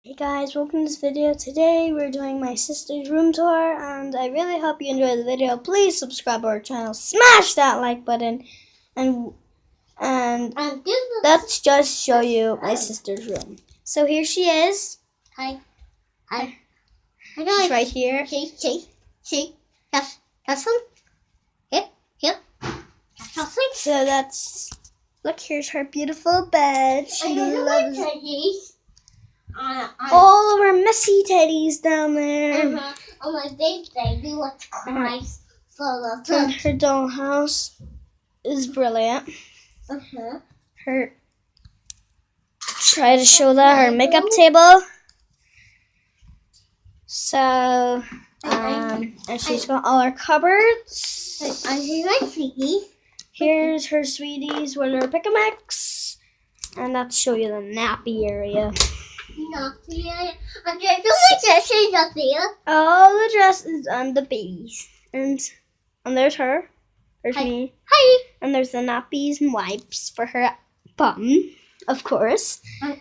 Hey guys, welcome to this video. Today we're doing my sister's room tour and I really hope you enjoy the video. Please subscribe to our channel, smash that like button, and let's just show you my sister's room. So here she is. Hi. She's right here. See. That's one. Yep. That's one. So look, here's her beautiful bed. She loves all of her messy teddies down there. On my birthday, we were nice for And her dollhouse is brilliant. Try to show that her makeup table. So, and she's got all her cupboards. Here's her sweeties with her pick-a-mix. And let's show you the nappy area. All the dresses and the babies. And there's her. There's me. Hi. And there's the nappies and wipes for her bum, of course. And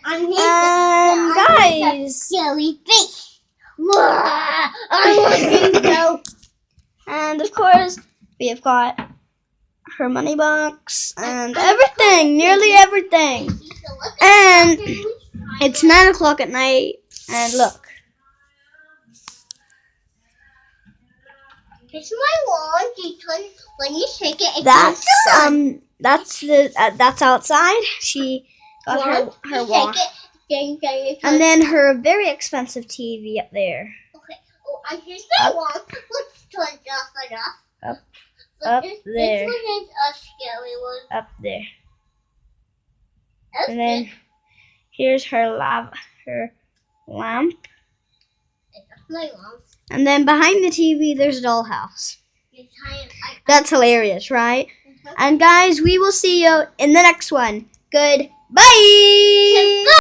guys. Jellyfish. I want to go. And of course, we have got her money box and everything, nearly everything. And it's 9 o'clock at night, and look. It's my wand because when you shake it, That's outside. She got her wand. And then her very expensive TV up there. Okay. Oh, and here's my wand. Let's turn it off. Up This there. one is a scary one. Up there. That's And then here's her lamp. That's my wand. And then behind the TV, there's a dollhouse. That's hilarious, right? And guys, we will see you in the next one. Goodbye!